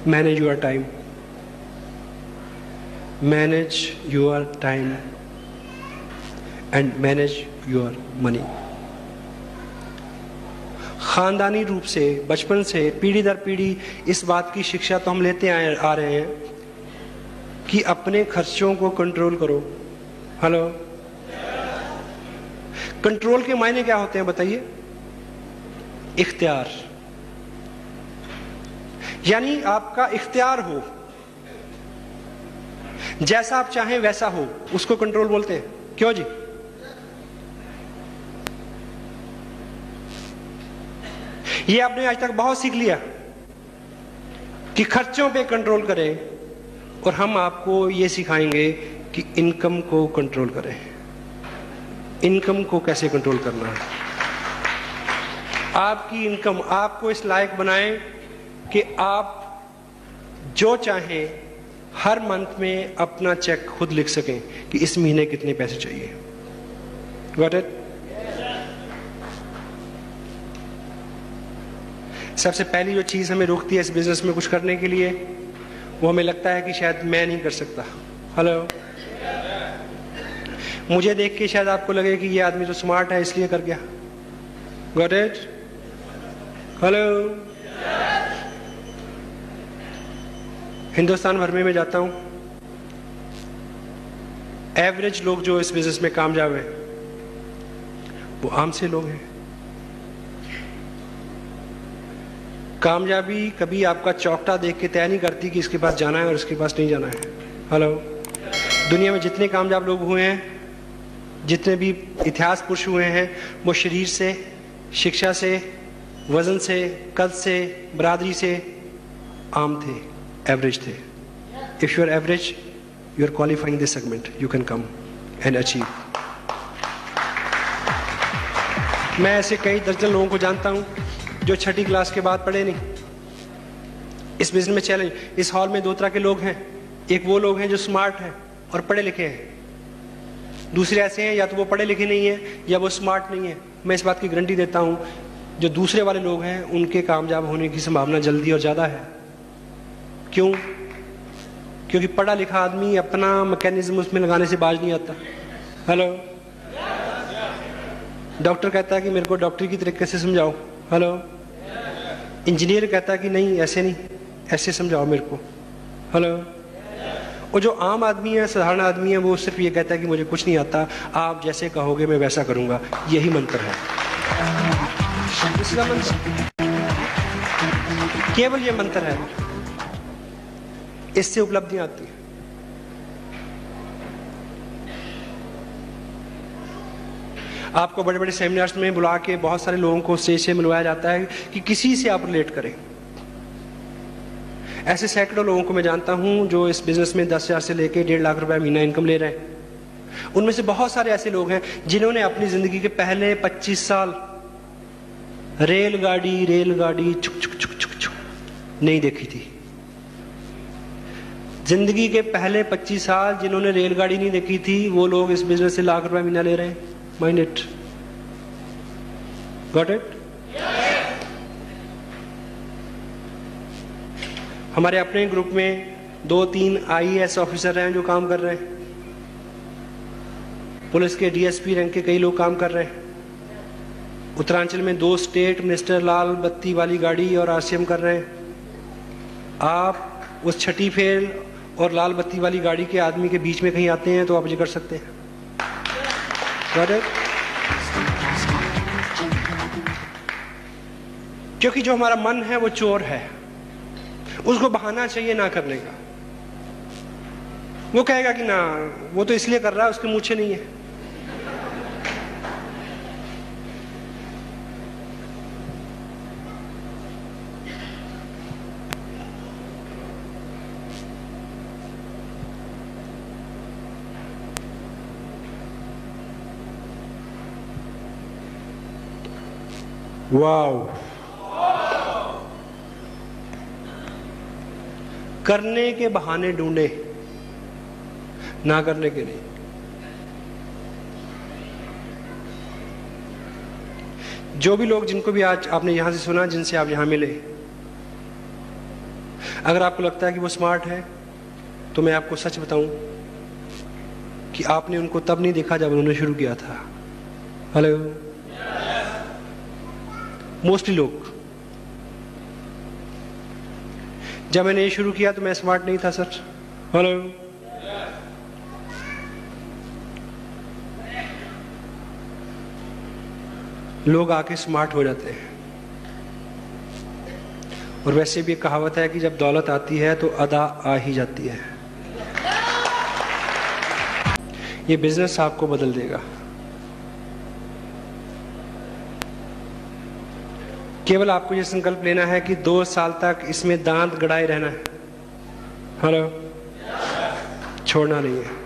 Manage your time, manage your time and manage your money. खानदानी रूप से बचपन से पीढ़ी दर पीढ़ी इस बात की शिक्षा तो हम लेते आ रहे हैं कि अपने खर्चों को कंट्रोल करो। हेलो, कंट्रोल के मायने क्या होते हैं बताइए? इख्तियार, यानी आपका इख्तियार हो, जैसा आप चाहें वैसा हो, उसको कंट्रोल बोलते हैं। क्यों जी? ये आपने आज तक बहुत सीख लिया कि खर्चों पे कंट्रोल करें, और हम आपको ये सिखाएंगे कि इनकम को कंट्रोल करें। इनकम को कैसे कंट्रोल करना है? आपकी इनकम आपको इस लायक बनाए कि आप जो चाहें हर मंथ में अपना चेक खुद लिख सकें कि इस महीने कितने पैसे चाहिए। Got it? सबसे पहली जो चीज हमें रोकती है इस बिजनेस में कुछ करने के लिए, वो हमें लगता है कि शायद मैं नहीं कर सकता। हेलो, मुझे देख के शायद आपको लगे कि ये आदमी तो स्मार्ट है इसलिए कर गया। Got it? हेलो, हिंदुस्तान भर में मैं जाता हूं, एवरेज लोग जो इस बिजनेस में कामयाब हैं वो आम से लोग हैं। कामयाबी कभी आपका चौकटा देख के तय नहीं करती कि इसके पास जाना है और इसके पास नहीं जाना है। हेलो, दुनिया में जितने कामयाब लोग हुए हैं, जितने भी इतिहास पुरुष हुए हैं, वो शरीर से, शिक्षा से, वजन से, कद से, बरादरी से आम थे, एवरेज थे। If you are average, you are qualifying this segment, you can come and achieve. मैं ऐसे कई दर्जन लोगों को जानता हूं जो छठी क्लास के बाद पढ़े नहीं। इस बिजनेस में चैलेंज, इस हॉल में दो तरह के लोग हैं। एक वो लोग हैं जो स्मार्ट हैं और पढ़े लिखे हैं, दूसरे ऐसे हैं या तो वो पढ़े लिखे नहीं है या वो स्मार्ट नहीं है। मैं इस बात की गारंटी देता हूं, जो दूसरे वाले लोग हैं उनके कामयाब होने की संभावना जल्दी और ज्यादा है। क्यों? क्योंकि पढ़ा लिखा आदमी अपना मैकेनिज्म उसमें लगाने से बाज नहीं आता। हेलो, डॉक्टर कहता है कि मेरे को डॉक्टरी की तरीके से समझाओ। हेलो, इंजीनियर कहता है कि नहीं ऐसे नहीं, ऐसे समझाओ मेरे को। हेलो, और जो आम आदमी है, साधारण आदमी है, वो सिर्फ ये कहता है कि मुझे कुछ नहीं आता, आप जैसे कहोगे मैं वैसा करूंगा। यही मंत्र है, इसका मंत्र, केवल ये मंत्र है, इससे उपलब्धियां आती है। आपको बड़े बड़े सेमिनार्स में बुला के बहुत सारे लोगों को स्टेज से मिलवाया जाता है कि किसी से आप रिलेट करें। ऐसे सैकड़ों लोगों को मैं जानता हूं जो इस बिजनेस में 10,000 से लेकर 1.5 लाख रुपए महीना इनकम ले रहे हैं। उनमें से बहुत सारे ऐसे लोग हैं जिन्होंने अपनी जिंदगी के पहले 25 साल रेलगाड़ी छुक छुक छुक छुक छुक नहीं देखी थी। जिंदगी के पहले 25 साल जिन्होंने रेलगाड़ी नहीं देखी थी, वो लोग इस बिजनेस से लाख रुपए महीना ले रहे हैं। Mind it, got it? हमारे अपने ग्रुप में 2-3 IAS ऑफिसर हैं जो काम कर रहे हैं। पुलिस के DSP रैंक के कई लोग काम कर रहे हैं। उत्तरांचल में 2 स्टेट मिनिस्टर लाल बत्ती वाली गाड़ी और RCM कर रहे हैं। आप उस छठी फेल और लाल बत्ती वाली गाड़ी के आदमी के बीच में कहीं आते हैं तो आप ये कर सकते हैं। क्योंकि जो हमारा मन है वो चोर है, उसको बहाना चाहिए ना करने का। वो कहेगा कि ना वो तो इसलिए कर रहा है, उसके मूछें नहीं है। वाओ, करने के बहाने ढूंढे, ना करने के नहीं। जो भी लोग, जिनको भी आज आपने यहां से सुना, जिनसे आप यहां मिले, अगर आपको लगता है कि वो स्मार्ट है, तो मैं आपको सच बताऊं कि आपने उनको तब नहीं देखा जब उन्होंने शुरू किया था। हेलो, मोस्टली लोग, जब मैंने ये शुरू किया तो मैं स्मार्ट नहीं था सर। हेलो, लोग आके स्मार्ट हो जाते हैं। और वैसे भी एक कहावत है कि जब दौलत आती है तो अदा आ ही जाती है। ये बिजनेस आपको बदल देगा। केवल आपको ये संकल्प लेना है कि 2 साल तक इसमें दांत गड़ाए रहना है। हेलो, छोड़ना नहीं है।